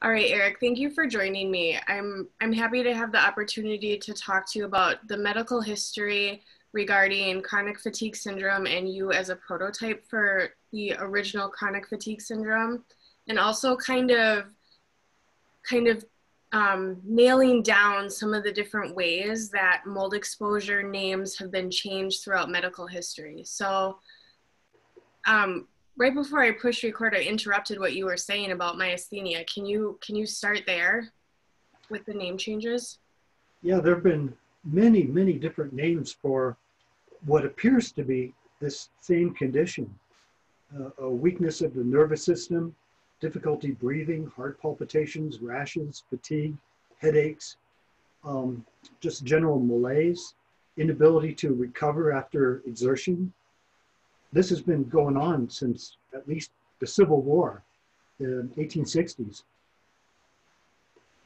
All right, Eric, thank you for joining me. I'm happy to have the opportunity to talk to you about the medical history regarding chronic fatigue syndrome and you as a prototype for the original chronic fatigue syndrome, and also nailing down some of the different ways that mold exposure names have been changed throughout medical history. So right before I pushed record, I interrupted what you were saying about myasthenia. Can you start there with the name changes? Yeah, there have been many different names for what appears to be this same condition. A weakness of the nervous system, difficulty breathing, heart palpitations, rashes, fatigue, headaches, just general malaise, inability to recover after exertion. This has been going on since at least the Civil War, the 1860s.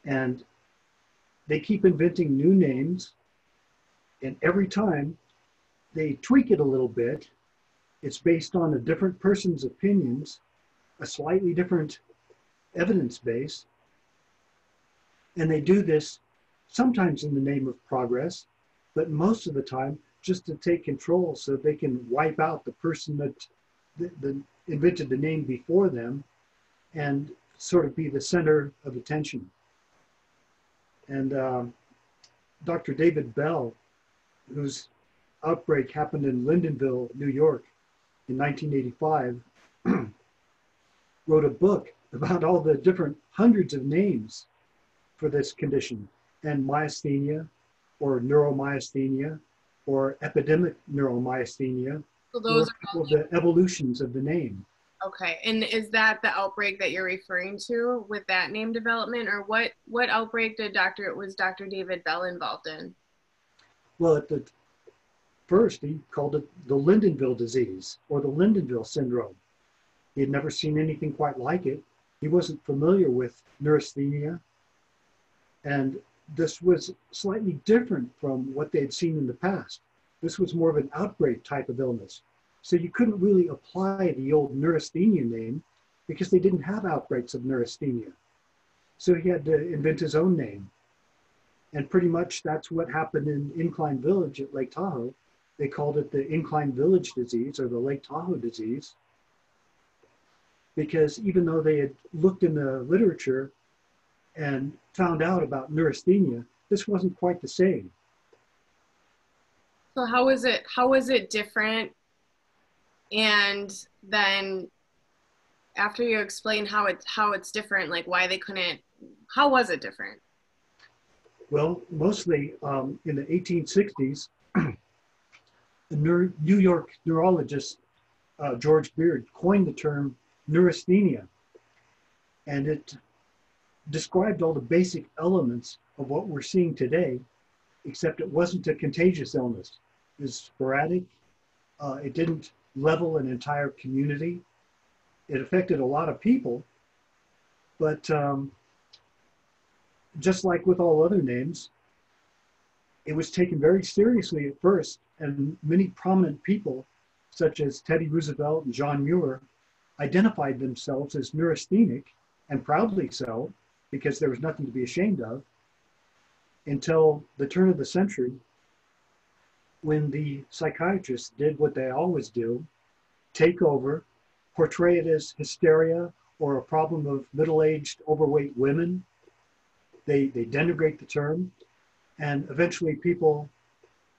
And they keep inventing new names, and every time they tweak it a little bit. It's based on a different person's opinions, a slightly different evidence base, and they do this sometimes in the name of progress, but most of the time just to take control so they can wipe out the person that invented the name before them and sort of be the center of attention. And Dr. David Bell, whose outbreak happened in Lyndonville, New York in 1985, wrote a book about all the different hundreds of names for this condition, and myasthenia or neuromyasthenia or epidemic neuromyasthenia, So or those a couple of the evolutions of the name. Okay, and is that the outbreak that you're referring to with that name development, or what outbreak was Dr. David Bell involved in? Well, at the first, he called it the Lyndonville disease or the Lyndonville syndrome. He had never seen anything quite like it. He wasn't familiar with neurasthenia. And this was slightly different from what they had seen in the past. This was more of an outbreak type of illness. So you couldn't really apply the old neurasthenia name because they didn't have outbreaks of neurasthenia. So he had to invent his own name. And pretty much that's what happened in Incline Village at Lake Tahoe. They called it the Incline Village disease or the Lake Tahoe disease, because even though they had looked in the literature and found out about neurasthenia, this wasn't quite the same. So how is it different? And then after you explain how it's different, like why they couldn't, how was it different? Well, mostly in the 1860s, the New York neurologist George Beard coined the term neurasthenia, and it described all the basic elements of what we're seeing today, except it wasn't a contagious illness. It was sporadic. It didn't level an entire community. It affected a lot of people, but just like with all other names, it was taken very seriously at first, and many prominent people, such as Teddy Roosevelt and John Muir, identified themselves as neurasthenic, and proudly so, because there was nothing to be ashamed of, until the turn of the century, when the psychiatrists did what they always do, take over, portray it as hysteria or a problem of middle-aged, overweight women. They denigrate the term, and eventually people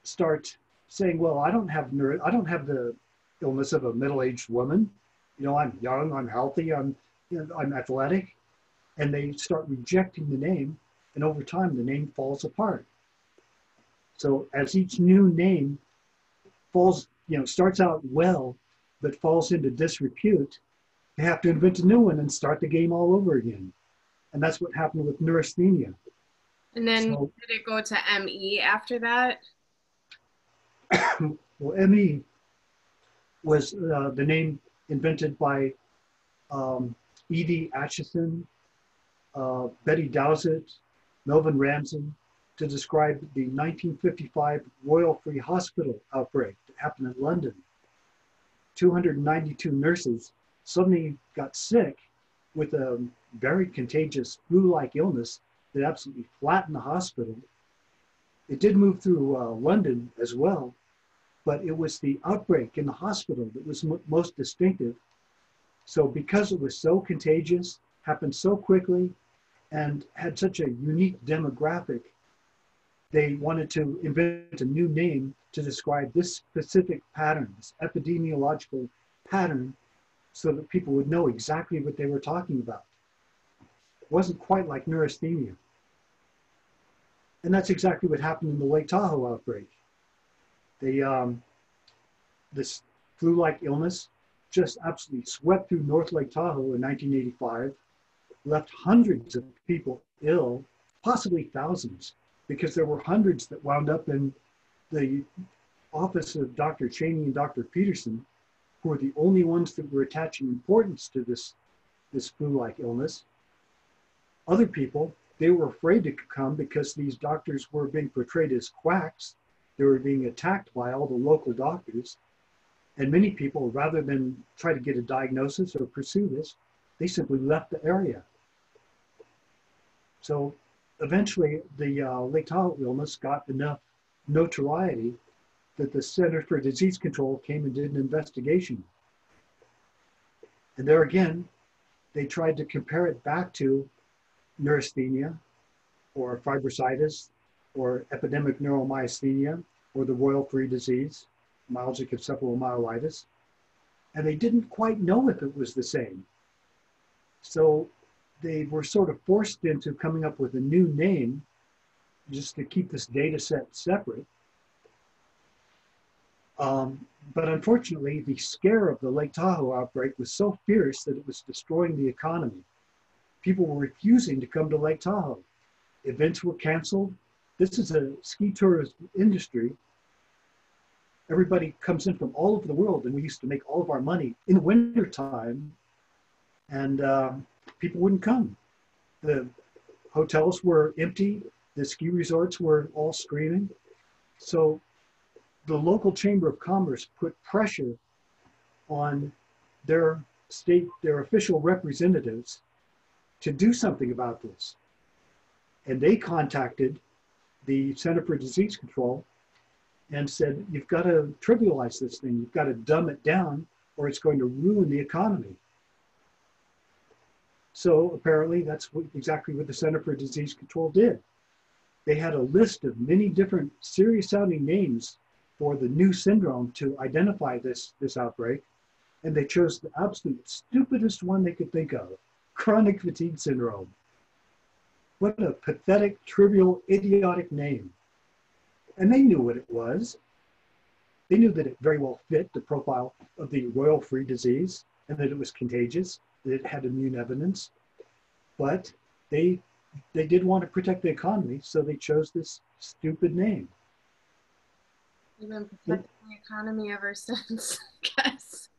start saying, well, I don't have the illness of a middle-aged woman. You know, I'm young, I'm healthy, I'm athletic. And they start rejecting the name, and over time the name falls apart. So as each new name starts out well, but falls into disrepute, they have to invent a new one and start the game all over again. And that's what happened with neurasthenia. And then did it go to ME after that? Well, ME was the name invented by Evie Acheson, Betty Dowsett, Melvin Ramsey, to describe the 1955 Royal Free Hospital outbreak that happened in London. 292 nurses suddenly got sick with a very contagious flu-like illness that absolutely flattened the hospital. It did move through London as well, but it was the outbreak in the hospital that was most distinctive. So because it was so contagious, happened so quickly, and had such a unique demographic, they wanted to invent a new name to describe this specific pattern, this epidemiological pattern, so that people would know exactly what they were talking about. It wasn't quite like neurasthenia. And that's exactly what happened in the Lake Tahoe outbreak. This flu-like illness just absolutely swept through North Lake Tahoe in 1985, left hundreds of people ill, possibly thousands, because there were hundreds that wound up in the office of Dr. Cheney and Dr. Peterson, who were the only ones that were attaching importance to this flu-like illness. Other people, they were afraid to come because these doctors were being portrayed as quacks. They were being attacked by all the local doctors. And many people, rather than try to get a diagnosis or pursue this, they simply left the area. So eventually the Lake Tahoe illness got enough notoriety that the Center for Disease Control came and did an investigation. And there again, they tried to compare it back to neurasthenia or fibrositis or epidemic neuromyasthenia or the royal free disease, myalgic encephalomyelitis. And they didn't quite know if it was the same. So they were sort of forced into coming up with a new name just to keep this data set separate. But unfortunately, the scare of the Lake Tahoe outbreak was so fierce that it was destroying the economy. People were refusing to come to Lake Tahoe. Events were canceled. This is a ski tourism industry. Everybody comes in from all over the world, and we used to make all of our money in the wintertime, and people wouldn't come. The hotels were empty. The ski resorts were all screaming. So the local Chamber of Commerce put pressure on their state, their official representatives to do something about this. And they contacted the Center for Disease Control and said, you've got to trivialize this thing. You've got to dumb it down or it's going to ruin the economy. So apparently that's exactly what the Center for Disease Control did. They had a list of many different serious sounding names for the new syndrome to identify this outbreak. And they chose the absolute stupidest one they could think of, chronic fatigue syndrome. What a pathetic, trivial, idiotic name. And they knew what it was. They knew that it very well fit the profile of the royal free disease and that it was contagious, that it had immune evidence. But they did want to protect the economy, so they chose this stupid name. You've been protecting the economy ever since, I guess.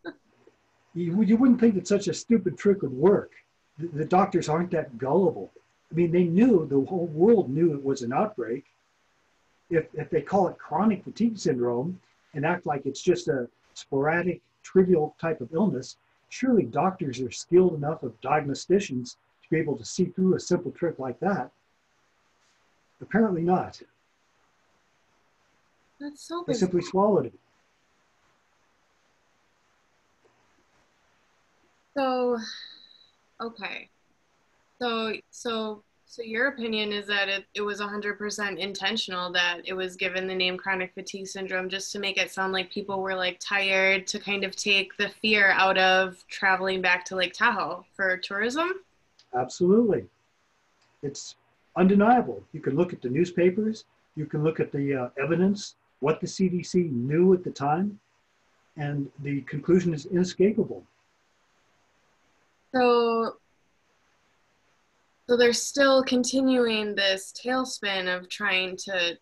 You wouldn't think that such a stupid trick would work. The doctors aren't that gullible. I mean, they knew, the whole world knew it was an outbreak. If they call it chronic fatigue syndrome and act like it's just a sporadic, trivial type of illness, surely doctors are skilled enough of diagnosticians to be able to see through a simple trick like that. Apparently not. That's so They bizarre. simply swallowed it. So, okay. So your opinion is that it was 100% intentional, that it was given the name chronic fatigue syndrome just to make it sound like people were like tired, to kind of take the fear out of traveling back to Lake Tahoe for tourism? Absolutely. It's undeniable. You can look at the newspapers, you can look at the evidence, what the CDC knew at the time, and the conclusion is inescapable. So they're still continuing this tailspin of trying to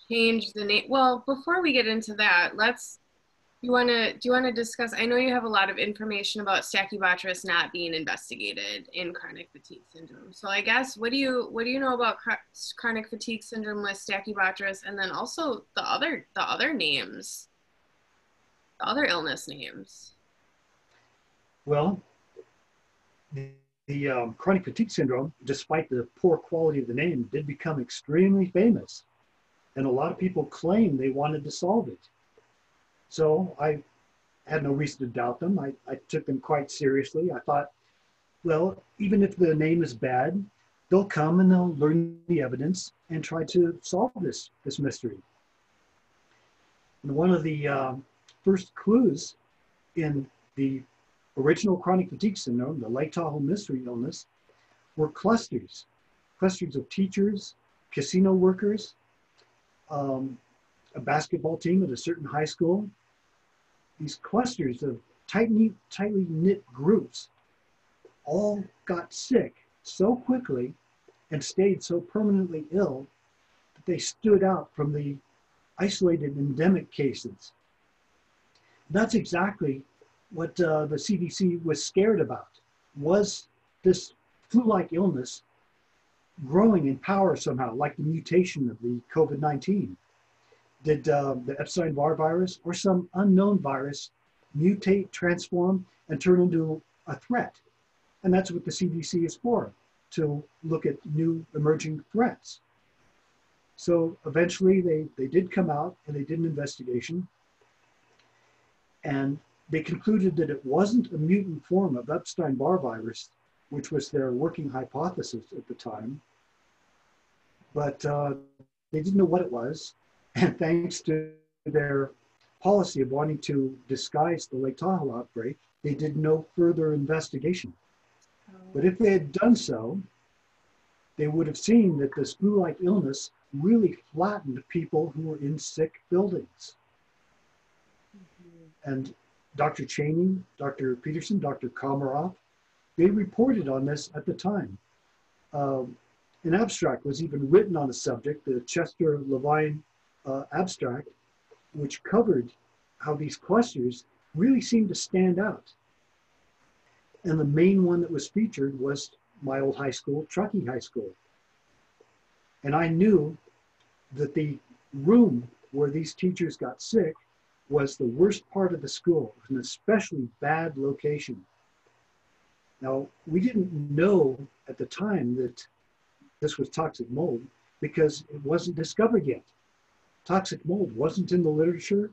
change the name. Well, before we get into that, do you want to discuss, I know you have a lot of information about Stachybotrys not being investigated in chronic fatigue syndrome. So I guess, what do you know about chronic fatigue syndrome with Stachybotrys, and then also the other names, the other illness names? Well, the chronic fatigue syndrome, despite the poor quality of the name, did become extremely famous. And a lot of people claim they wanted to solve it. So I had no reason to doubt them. I took them quite seriously. I thought, well, even if the name is bad, they'll come and they'll learn the evidence and try to solve this mystery. And one of the first clues in the original chronic fatigue syndrome, the Lake Tahoe mystery illness, were clusters of teachers, casino workers, a basketball team at a certain high school. These clusters of tightly knit groups all got sick so quickly and stayed so permanently ill that they stood out from the isolated endemic cases. That's exactly what the CDC was scared about. Was this flu-like illness growing in power somehow, like the mutation of the COVID-19? Did the Epstein-Barr virus or some unknown virus mutate, transform, and turn into a threat? And that's what the CDC is for, to look at new emerging threats. So eventually they did come out and they did an investigation, and they concluded that it wasn't a mutant form of Epstein-Barr virus, which was their working hypothesis at the time, but they didn't know what it was. And thanks to their policy of wanting to disguise the Lake Tahoe outbreak, they did no further investigation. But if they had done so, they would have seen that this flu-like illness really flattened people who were in sick buildings. And Dr. Cheney, Dr. Peterson, Dr. Komaroff, they reported on this at the time. An abstract was even written on the subject, the Chester Levine abstract, which covered how these clusters really seemed to stand out. And the main one that was featured was my old high school, Truckee High School. And I knew that the room where these teachers got sick was the worst part of the school, an especially bad location. Now, we didn't know at the time that this was toxic mold because it wasn't discovered yet. Toxic mold wasn't in the literature.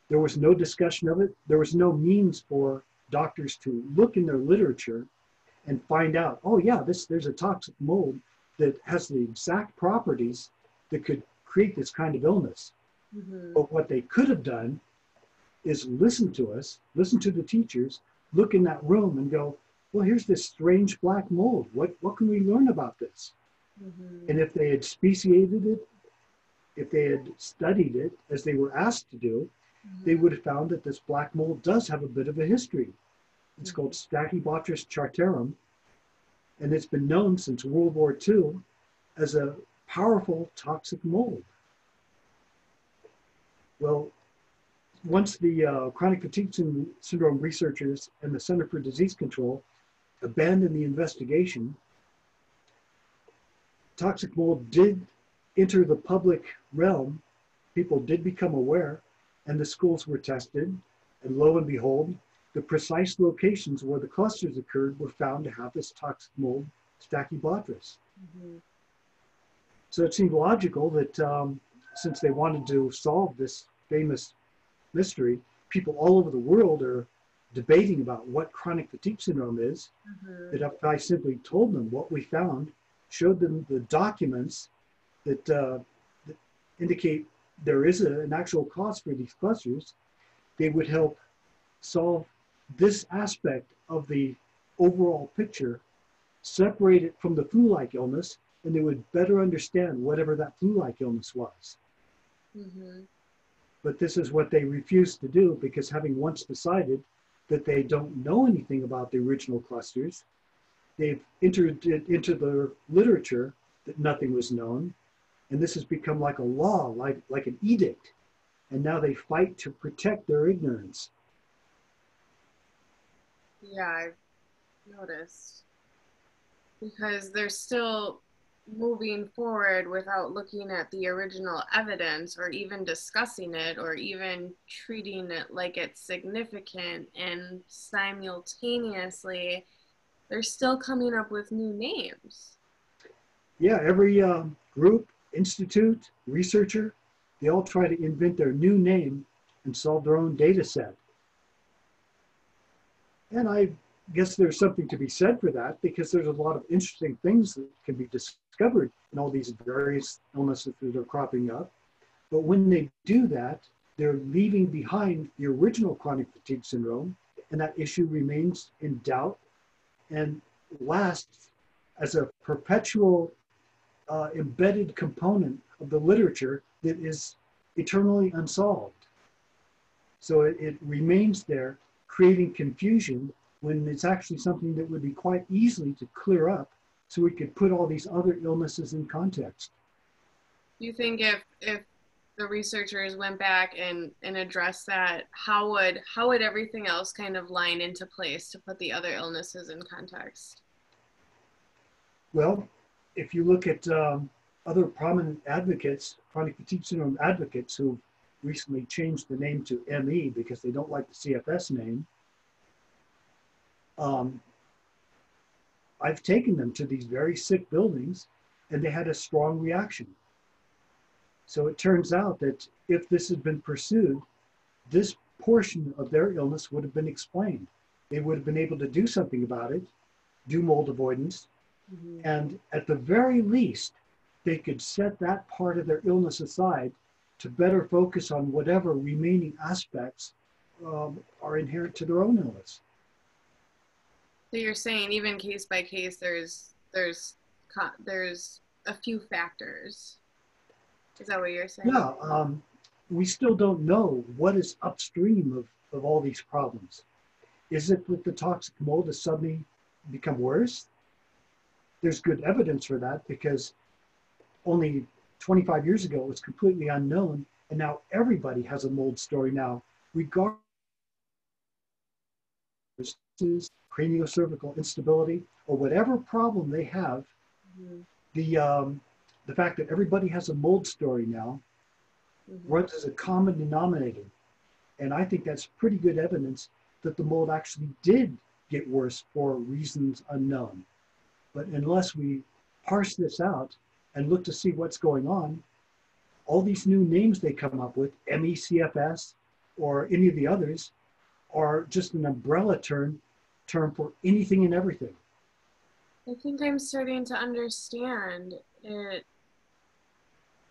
There was no discussion of it. There was no means for doctors to look in their literature and find out, oh yeah, there's a toxic mold that has the exact properties that could create this kind of illness. Mm-hmm. But what they could have done is listen to us, listen to the teachers, look in that room and go, well, here's this strange black mold. What can we learn about this? Mm-hmm. And if they had speciated it, if they had studied it as they were asked to do, mm-hmm. they would have found that this black mold does have a bit of a history. It's mm-hmm. called Stachybotrys chartarum, and it's been known since World War II as a powerful toxic mold. Well, once the chronic fatigue syndrome researchers and the Center for Disease Control abandoned the investigation, toxic mold did enter the public realm. People did become aware, and the schools were tested, and lo and behold, the precise locations where the clusters occurred were found to have this toxic mold, Stachybotrys. Mm-hmm. So it seemed logical that since they wanted to solve this famous mystery, people all over the world are debating about what chronic fatigue syndrome is, mm-hmm. that if I simply told them what we found, showed them the documents that indicate there is an actual cause for these clusters, they would help solve this aspect of the overall picture, separate it from the flu-like illness, and they would better understand whatever that flu-like illness was. Mm-hmm. But this is what they refuse to do, because having once decided that they don't know anything about the original clusters, they've entered it into the literature that nothing was known, and this has become like a law, like an edict, and now they fight to protect their ignorance. Yeah, I've noticed, because they're still moving forward without looking at the original evidence or even discussing it or even treating it like it's significant, and simultaneously they're still coming up with new names. Yeah, every group, institute, researcher, they all try to invent their new name and solve their own data set. And I guess there's something to be said for that, because there's a lot of interesting things that can be discovered in all these various illnesses that are cropping up. But when they do that, they're leaving behind the original chronic fatigue syndrome, and that issue remains in doubt and lasts as a perpetual embedded component of the literature that is eternally unsolved. So it remains there, creating confusion when it's actually something that would be quite easily to clear up, so we could put all these other illnesses in context. Do you think if the researchers went back and addressed that, how would everything else kind of line into place to put the other illnesses in context? Well, if you look at other prominent advocates, chronic fatigue syndrome advocates, who recently changed the name to ME because they don't like the CFS name, I've taken them to these very sick buildings, and they had a strong reaction. So it turns out that if this had been pursued, this portion of their illness would have been explained. They would have been able to do something about it, do mold avoidance, and at the very least, they could set that part of their illness aside to better focus on whatever remaining aspects are inherent to their own illness. So you're saying even case by case, there's a few factors. Is that what you're saying? Yeah, we still don't know what is upstream of all these problems. Is it that the toxic mold has suddenly become worse? There's good evidence for that, because only 25 years ago it was completely unknown, and now everybody has a mold story now, regardless of craniocervical instability or whatever problem they have. The fact that everybody has a mold story now runs as a common denominator. And I think that's pretty good evidence that the mold actually did get worse for reasons unknown. But unless we parse this out and look to see what's going on, all these new names they come up with, MECFS or any of the others, are just an umbrella term for anything and everything. I think I'm starting to understand it.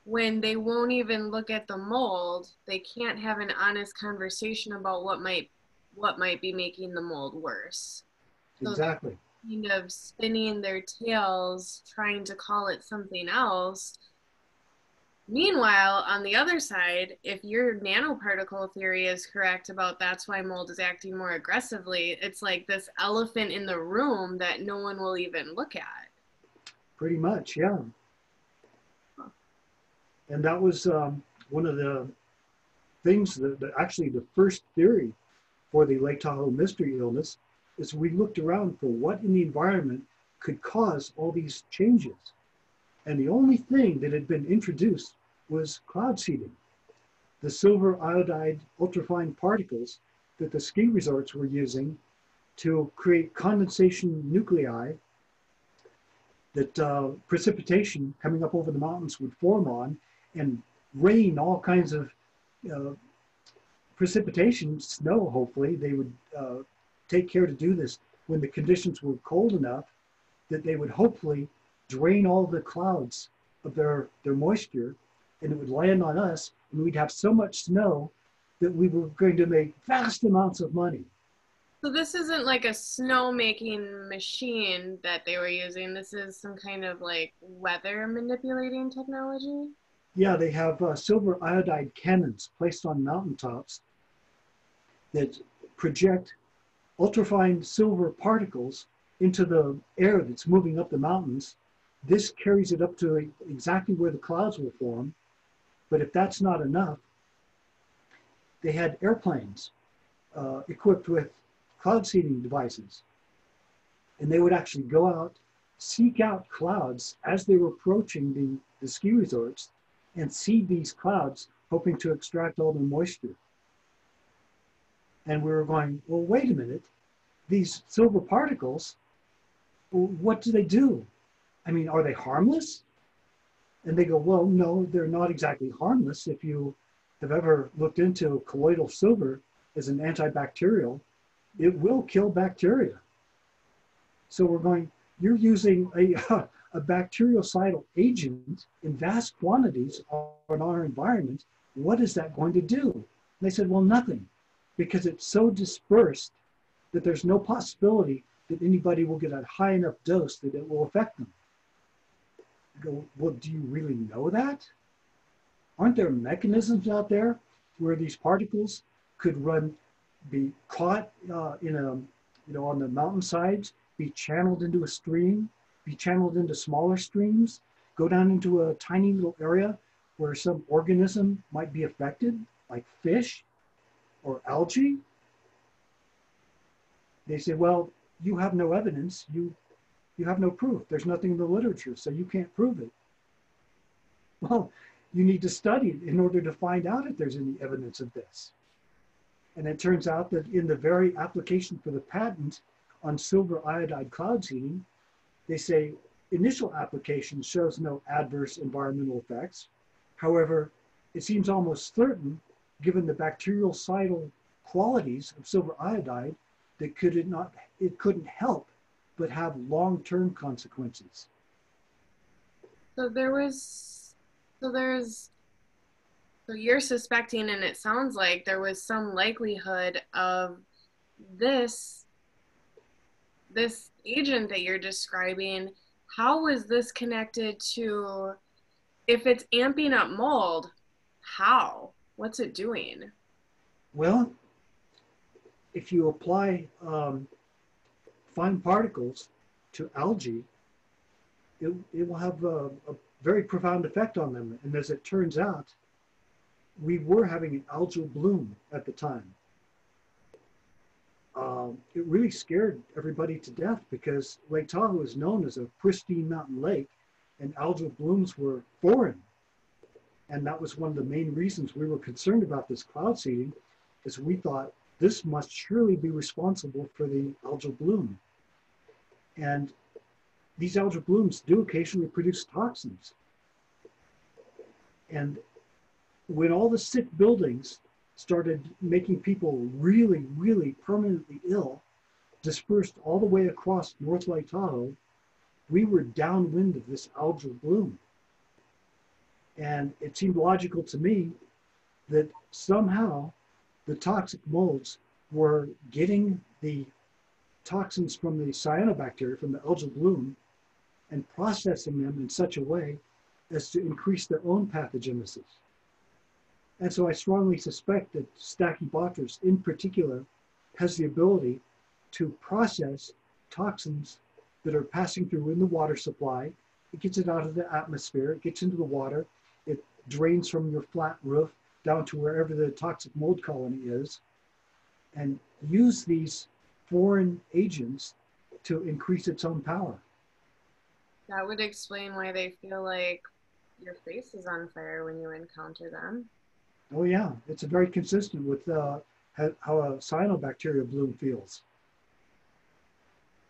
When they won't even look at the mold, they can't have an honest conversation about what might be making the mold worse. Exactly. So kind of spinning their tails, trying to call it something else. Meanwhile, on the other side, if your nanoparticle theory is correct about that's why mold is acting more aggressively, it's like this elephant in the room that no one will even look at. Pretty much, yeah. And that was one of the things that actually the first theory for the Lake Tahoe mystery illness is we looked around for what in the environment could cause all these changes. And the only thing that had been introduced was cloud seeding, the silver iodide ultrafine particles that the ski resorts were using to create condensation nuclei that precipitation coming up over the mountains would form on and rain all kinds of precipitation, snow, hopefully. They would take care to do this when the conditions were cold enough that they would hopefully drain all the clouds of their moisture, and it would land on us, and we'd have so much snow that we were going to make vast amounts of money. So this isn't like a snow-making machine that they were using. This is some kind of like weather manipulating technology? Yeah, they have silver iodide cannons placed on mountaintops that project ultrafine silver particles into the air that's moving up the mountains. This carries it up to exactly where the clouds will form. But if that's not enough, they had airplanes equipped with cloud seeding devices. And they would actually go out, seek out clouds as they were approaching the ski resorts, and seed these clouds, hoping to extract all the moisture. And we were going, well, wait a minute. These silver particles, what do they do? I mean, are they harmless? And they go, well, no, they're not exactly harmless. If you have ever looked into colloidal silver as an antibacterial, it will kill bacteria. So we're going, you're using a bactericidal agent in vast quantities on our environment. What is that going to do? And they said, well, nothing, because it's so dispersed that there's no possibility that anybody will get a high enough dose that it will affect them. I go, well, do you really know that? Aren't there mechanisms out there where these particles could be caught on the mountainsides, be channeled into a stream, be channeled into smaller streams, go down into a tiny little area where some organism might be affected, like fish or algae? They say, well, you have no evidence, you have no proof. There's nothing in the literature, so you can't prove it. Well, you need to study it in order to find out if there's any evidence of this. And it turns out that in the very application for the patent on silver iodide cloud seeding, they say initial application shows no adverse environmental effects. However, it seems almost certain, given the bactericidal qualities of silver iodide, that it couldn't help but have long-term consequences. So you're suspecting, and it sounds like there was some likelihood of this agent that you're describing. How was this connected to, if it's amping up mold, how? What's it doing? Well, if you apply fine particles to algae, it will have a very profound effect on them. And as it turns out, we were having an algal bloom at the time. It really scared everybody to death because Lake Tahoe is known as a pristine mountain lake, and algal blooms were foreign. And that was one of the main reasons we were concerned about this cloud seeding, is we thought this must surely be responsible for the algal bloom. And these algal blooms do occasionally produce toxins. And when all the sick buildings started making people really, really permanently ill, dispersed all the way across North Lake Tahoe, we were downwind of this algal bloom. And it seemed logical to me that somehow the toxic molds were getting the toxins from the cyanobacteria, from the algal bloom, and processing them in such a way as to increase their own pathogenesis. And so I strongly suspect that Stachybotrys in particular has the ability to process toxins that are passing through in the water supply. It gets it out of the atmosphere, it gets into the water, it drains from your flat roof down to wherever the toxic mold colony is, and use these foreign agents to increase its own power. That would explain why they feel like your face is on fire when you encounter them. Oh yeah, it's very consistent with how a cyanobacteria bloom feels.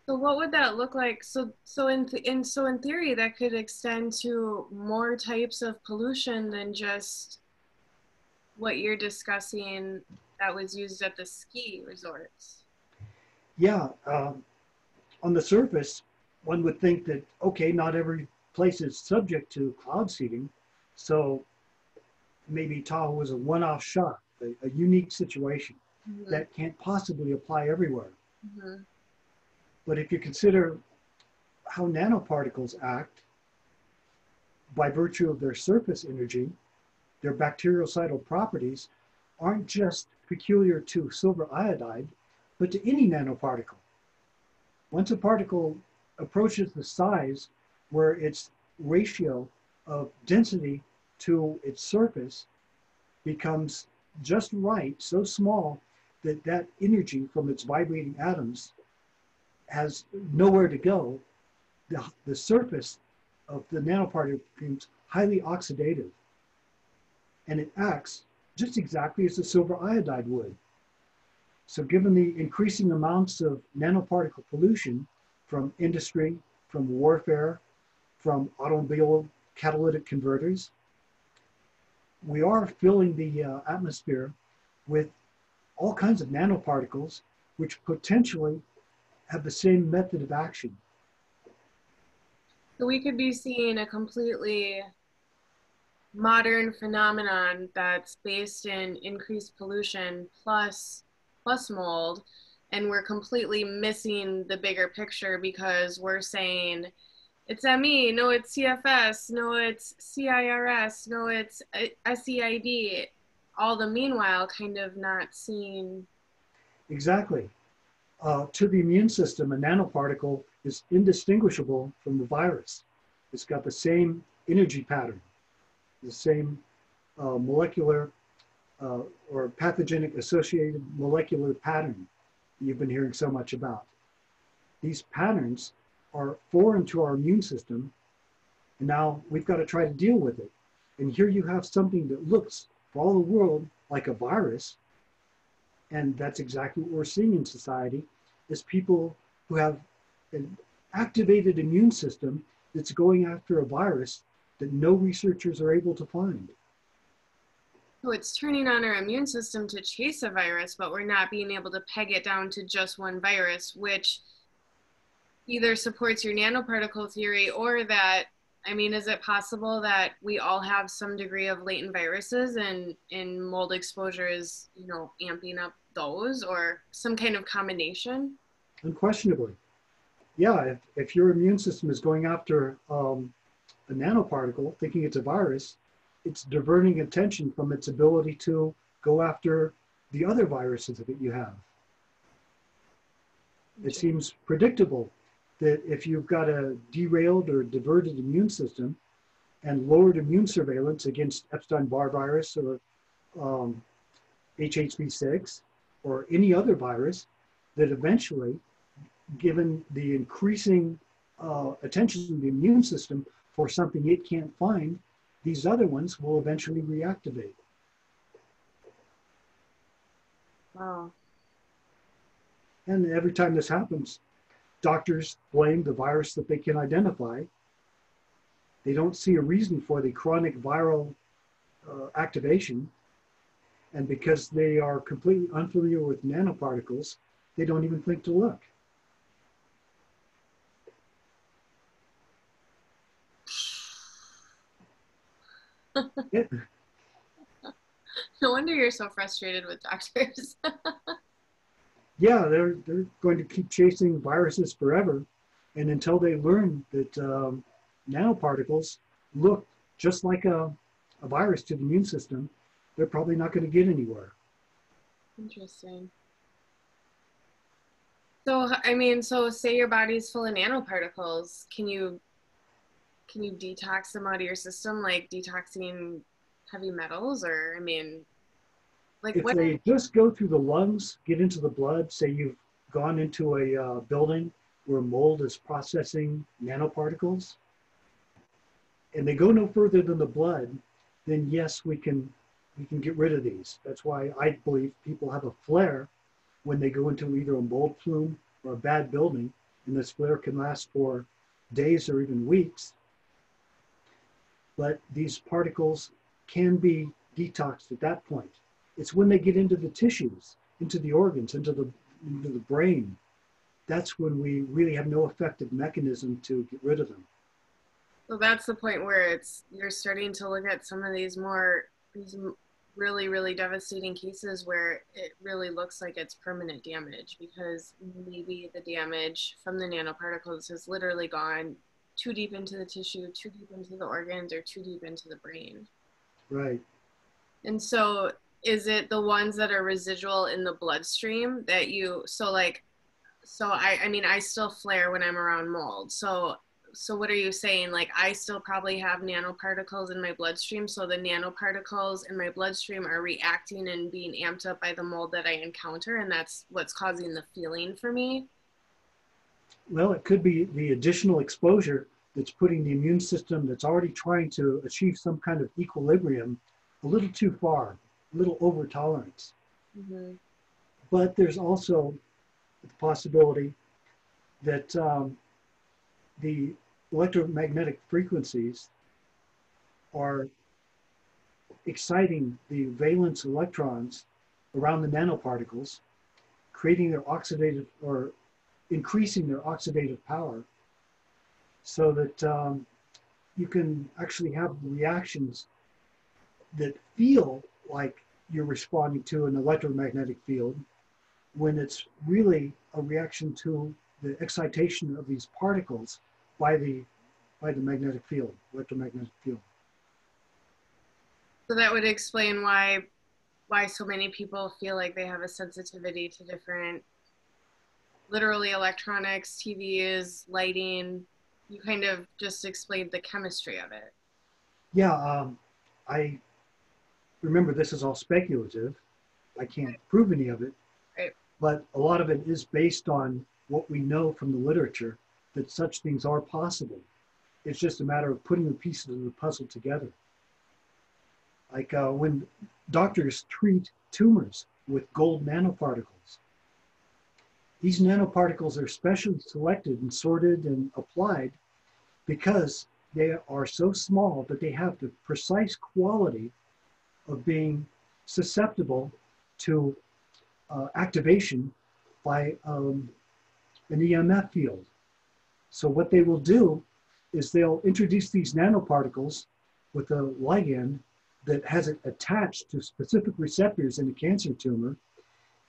So what would that look like? So in theory, that could extend to more types of pollution than just what you're discussing that was used at the ski resorts. Yeah, on the surface, one would think that, okay, not every place is subject to cloud seeding, so maybe Tahoe was a one-off shot, a unique situation that can't possibly apply everywhere. But if you consider how nanoparticles act by virtue of their surface energy, their bactericidal properties aren't just peculiar to silver iodide, but to any nanoparticle. Once a particle approaches the size where its ratio of density to its surface becomes just right, so small that that energy from its vibrating atoms has nowhere to go, the surface of the nanoparticle becomes highly oxidative. And it acts just exactly as the silver iodide would. So given the increasing amounts of nanoparticle pollution from industry, from warfare, from automobile catalytic converters. We are filling the atmosphere with all kinds of nanoparticles, which potentially have the same method of action. So we could be seeing a completely modern phenomenon that's based in increased pollution plus mold, and we're completely missing the bigger picture because we're saying it's ME, no, it's CFS, no, it's CIRS, no, it's SEID. All the meanwhile, kind of not seeing. Exactly. To the immune system, a nanoparticle is indistinguishable from the virus. It's got the same energy pattern, the same molecular or pathogenic associated molecular pattern you've been hearing so much about. These patterns are foreign to our immune system, and now we've got to try to deal with it. And here you have something that looks, for all the world, like a virus, and that's exactly what we're seeing in society, is people who have an activated immune system that's going after a virus that no researchers are able to find. So it's turning on our immune system to chase a virus, but we're not being able to peg it down to just one virus, which either supports your nanoparticle theory or that, I mean, is it possible that we all have some degree of latent viruses and mold exposure is, you know, amping up those, or some kind of combination? Unquestionably. Yeah, if your immune system is going after a nanoparticle, thinking it's a virus, it's diverting attention from its ability to go after the other viruses that you have. It seems predictable that if you've got a derailed or diverted immune system and lowered immune surveillance against Epstein-Barr virus or HHV6 or any other virus, that eventually, given the increasing attention to the immune system for something it can't find, these other ones will eventually reactivate. Wow. And every time this happens, doctors blame the virus that they can identify. They don't see a reason for the chronic viral activation. And because they are completely unfamiliar with nanoparticles, they don't even think to look. Yeah. No wonder you're so frustrated with doctors. Yeah, they're going to keep chasing viruses forever. And until they learn that nanoparticles look just like a virus to the immune system, they're probably not going to get anywhere. Interesting. So, I mean, so say your body's full of nanoparticles. Can you detox them out of your system, like detoxing heavy metals? Or, I mean, like If what? they just go through the lungs, get into the blood, say you've gone into a building where mold is processing nanoparticles, and they go no further than the blood, then yes, we can get rid of these. That's why I believe people have a flare when they go into either a mold plume or a bad building, and this flare can last for days or even weeks. But these particles can be detoxed at that point. It's when they get into the tissues, into the organs, into the brain. That's when we really have no effective mechanism to get rid of them. So that's the point where you're starting to look at some of these really, really devastating cases where it really looks like it's permanent damage, because maybe the damage from the nanoparticles has literally gone too deep into the tissue, too deep into the organs, or too deep into the brain. Right. And so is it the ones that are residual in the bloodstream that I mean, I still flare when I'm around mold. So what are you saying? Like, I still probably have nanoparticles in my bloodstream. So the nanoparticles in my bloodstream are reacting and being amped up by the mold that I encounter. And that's what's causing the feeling for me. Well, it could be the additional exposure that's putting the immune system that's already trying to achieve some kind of equilibrium a little too far, a little over tolerance. But there's also the possibility that the electromagnetic frequencies are exciting the valence electrons around the nanoparticles, creating their oxidative or increasing their oxidative power so that you can actually have reactions that feel like you're responding to an electromagnetic field when it's really a reaction to the excitation of these particles by the magnetic field, electromagnetic field. So that would explain why so many people feel like they have a sensitivity to different, literally electronics, TVs, lighting. You kind of just explained the chemistry of it. Yeah, I remember this is all speculative. I can't prove any of it, Right. but a lot of it is based on what we know from the literature that such things are possible. It's just a matter of putting the pieces of the puzzle together. Like when doctors treat tumors with gold nanoparticles, these nanoparticles are specially selected and sorted and applied because they are so small that they have the precise quality of being susceptible to activation by an EMF field. So what they will do is they'll introduce these nanoparticles with a ligand that has it attached to specific receptors in a cancer tumor.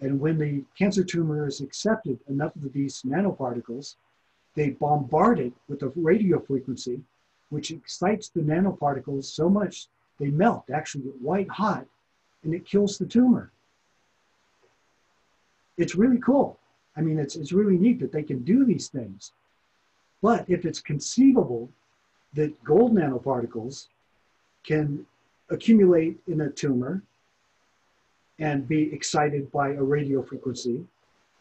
And when the cancer tumor is accepted enough of these nanoparticles, they bombard it with a radio frequency, which excites the nanoparticles so much they melt, actually get white hot, and it kills the tumor. It's really cool. I mean, it's really neat that they can do these things. But if it's conceivable that gold nanoparticles can accumulate in a tumor and be excited by a radio frequency,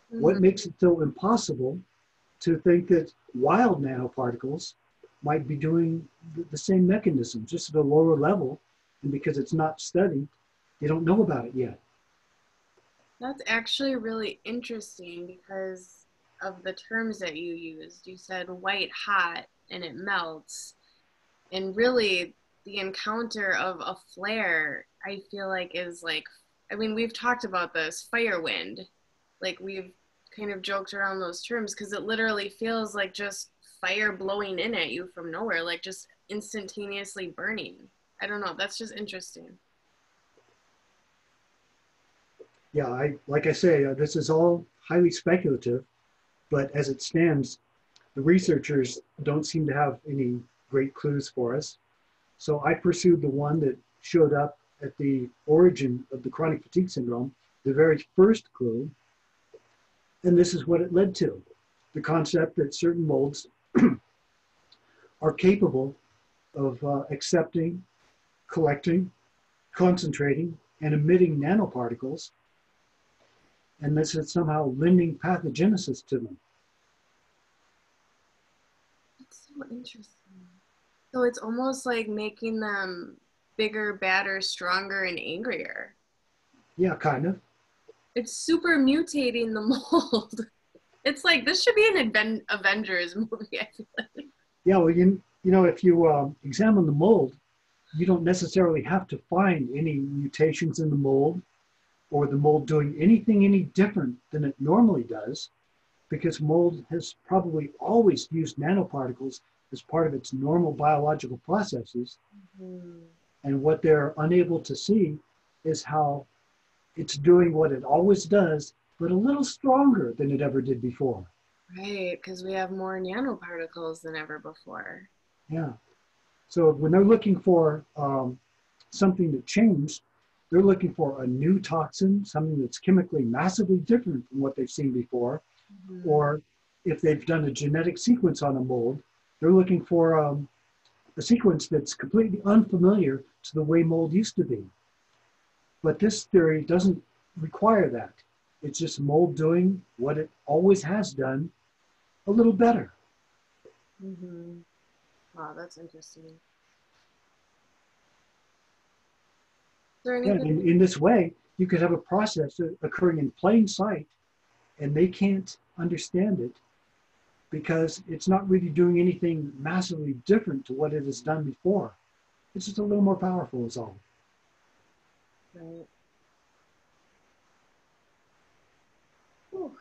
what makes it so impossible to think that wild nanoparticles might be doing the same mechanism, just at a lower level, and because it's not studied, they don't know about it yet. That's actually really interesting because of the terms that you used. You said white hot and it melts. And really, the encounter of a flare, I feel like is like, I mean, we've talked about this, fire wind. Like we've kind of joked around those terms because it literally feels like just fire blowing in at you from nowhere, like just instantaneously burning. I don't know, that's just interesting. Yeah, like I say, this is all highly speculative, but as it stands, the researchers don't seem to have any great clues for us. So I pursued the one that showed up at the origin of the chronic fatigue syndrome, the very first clue, and this is what it led to. The concept that certain molds are capable of accepting, collecting, concentrating, and emitting nanoparticles, and this is somehow lending pathogenesis to them. That's so interesting. So it's almost like making them bigger, badder, stronger, and angrier. Yeah, kind of. It's super mutating the mold. It's like, this should be an Avengers movie, I feel like. Yeah, well, you know, if you examine the mold, you don't necessarily have to find any mutations in the mold or the mold doing anything any different than it normally does, because mold has probably always used nanoparticles as part of its normal biological processes. Mm-hmm. And what they're unable to see is how it's doing what it always does, but a little stronger than it ever did before. Right, because we have more nanoparticles than ever before. Yeah. So when they're looking for something that changed, they're looking for a new toxin, something that's chemically massively different from what they've seen before. Mm-hmm. Or if they've done a genetic sequence on a mold, they're looking for a sequence that's completely unfamiliar to the way mold used to be. But this theory doesn't require that. It's just mold doing what it always has done a little better. Mm-hmm. Wow, that's interesting. Yeah, in this way, you could have a process occurring in plain sight, and they can't understand it because it's not really doing anything massively different to what it has done before. It's just a little more powerful is all. Right. Whew.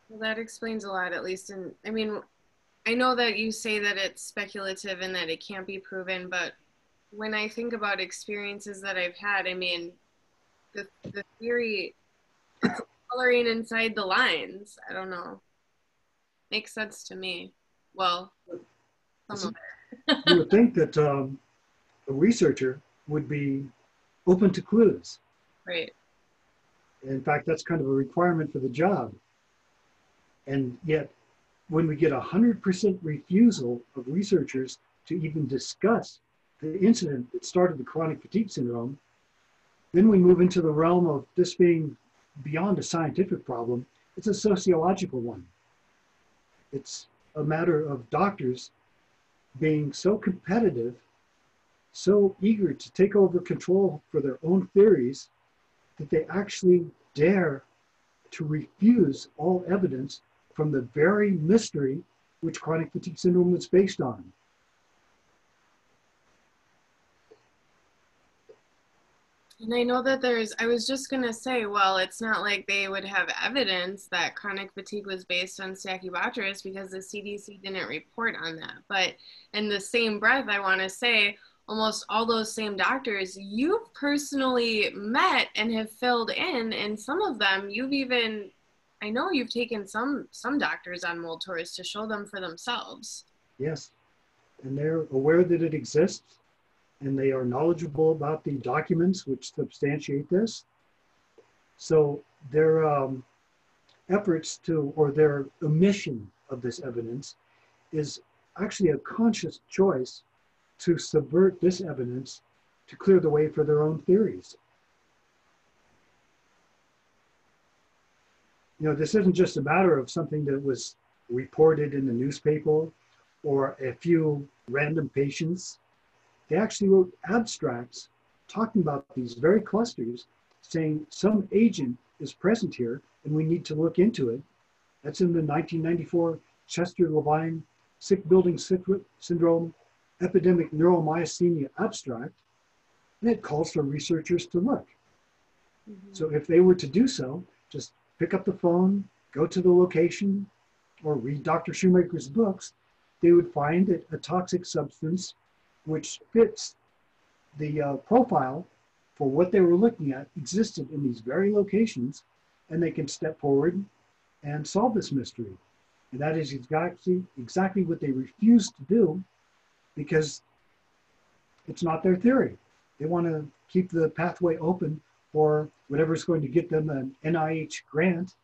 Well, that explains a lot, at least. And I mean, I know that you say that it's speculative and that it can't be proven, but when I think about experiences that I've had, I mean, the theory, it's coloring inside the lines. I don't know. Makes sense to me. Well, some of it. You would think that a researcher would be open to clues. Right. In fact, that's kind of a requirement for the job. And yet, when we get 100% refusal of researchers to even discuss the incident that started the chronic fatigue syndrome, then we move into the realm of this being beyond a scientific problem. It's a sociological one. It's a matter of doctors being so competitive, so eager to take over control for their own theories, that they actually dare to refuse all evidence from the very mystery which chronic fatigue syndrome is based on. And I know that I was just going to say, well, it's not like they would have evidence that chronic fatigue was based on Stachybotrys because the CDC didn't report on that. But in the same breath, I want to say almost all those same doctors you've personally met and have filled in, and some of them you've even, I know you've taken some doctors on mold tours to show them for themselves. Yes, and they're aware that it exists, and they are knowledgeable about the documents which substantiate this. So their efforts to, or their omission of this evidence is actually a conscious choice to subvert this evidence to clear the way for their own theories. You know, this isn't just a matter of something that was reported in the newspaper or a few random patients. They actually wrote abstracts talking about these very clusters, saying some agent is present here and we need to look into it. That's in the 1994 Chester-Levine Sick Building Syndrome Epidemic Neuromyasthenia abstract, and it calls for researchers to look. Mm-hmm. So if they were to do so, just pick up the phone, go to the location, or read Dr. Shoemaker's books, they would find that a toxic substance which fits the profile for what they were looking at existed in these very locations, and they can step forward and solve this mystery. And that is exactly what they refuse to do, because it's not their theory. They want to keep the pathway open for whatever's going to get them an NIH grant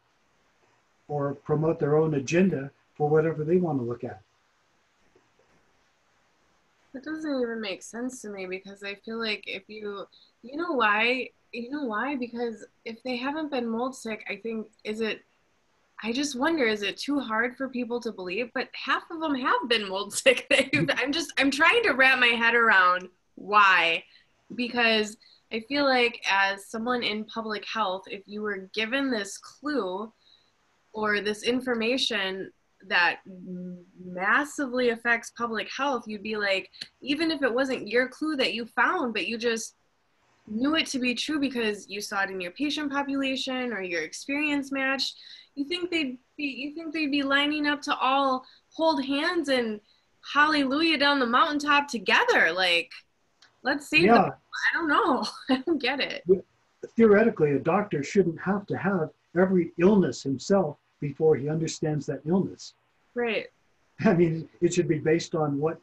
or promote their own agenda for whatever they want to look at. That doesn't even make sense to me, because I feel like if you know why? You know why? Because if they haven't been mold sick, I just wonder, is it too hard for people to believe? But half of them have been mold sick. I'm trying to wrap my head around why, because I feel like as someone in public health, if you were given this clue or this information that massively affects public health, you'd be like, even if it wasn't your clue that you found, but you just knew it to be true because you saw it in your patient population or your experience matched, you think they'd be lining up to all hold hands and hallelujah down the mountaintop together, like, let's save the, I don't know. I don't get it. Theoretically, a doctor shouldn't have to have every illness himself before he understands that illness. Right. I mean, it should be based on what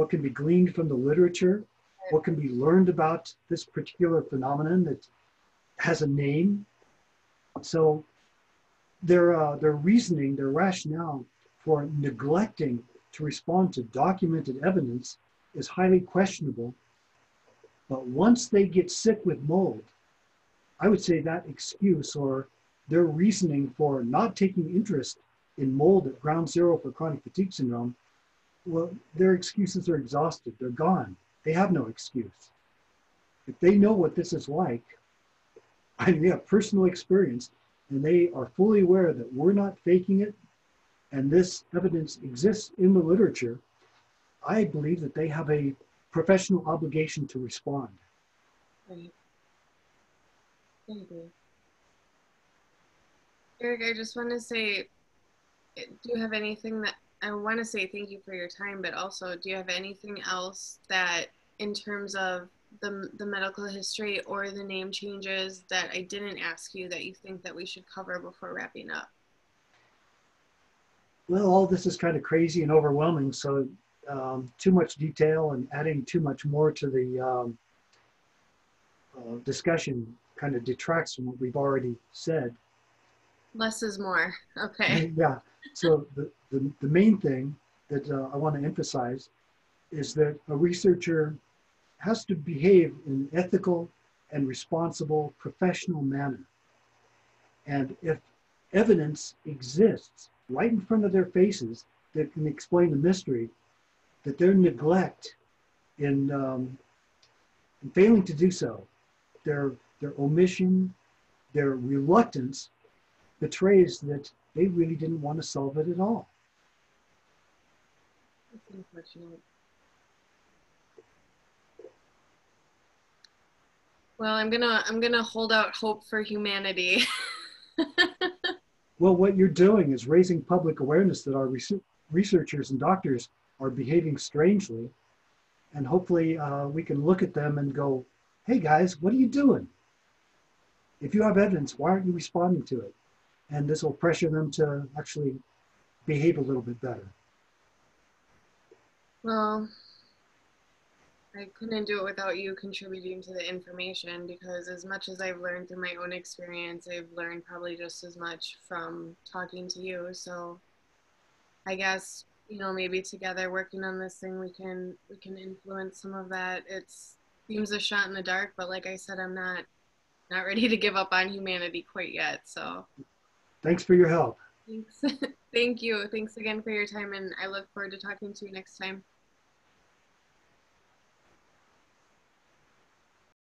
can be gleaned from the literature, what can be learned about this particular phenomenon that has a name. So their reasoning, their rationale for neglecting to respond to documented evidence is highly questionable. But once they get sick with mold, I would say that excuse or their reasoning for not taking interest in mold at ground zero for chronic fatigue syndrome, well, their excuses are exhausted. They're gone. They have no excuse. If they know what this is like, I mean, they have personal experience, and they are fully aware that we're not faking it, and this evidence exists in the literature, I believe that they have a professional obligation to respond. Right. Thank you. Erik, I just want to say, do you have anything that I want to say thank you for your time, but also do you have anything else that in terms of the medical history or the name changes that I didn't ask you that you think that we should cover before wrapping up? Well, all this is kind of crazy and overwhelming, so too much detail and adding too much more to the discussion kind of detracts from what we've already said. Less is more. Okay. Yeah, so the main thing that I want to emphasize is that a researcher has to behave in an ethical and responsible professional manner. And if evidence exists right in front of their faces that can explain the mystery, that their neglect in failing to do so, their omission, their reluctance betrays that they really didn't want to solve it at all. That's unfortunate. Well, I'm gonna hold out hope for humanity. Well, what you're doing is raising public awareness that our researchers and doctors are behaving strangely, and hopefully we can look at them and go, hey guys, what are you doing? If you have evidence, why aren't you responding to it? And this will pressure them to actually behave a little bit better. Well, I couldn't do it without you contributing to the information, because as much as I've learned through my own experience, I've learned probably just as much from talking to you. So I guess, maybe together working on this thing, we can influence some of that. It seems a shot in the dark, but like I said, I'm not ready to give up on humanity quite yet. So Thanks for your help. thanks. Thank you. Thanks again for your time, and I look forward to talking to you next time.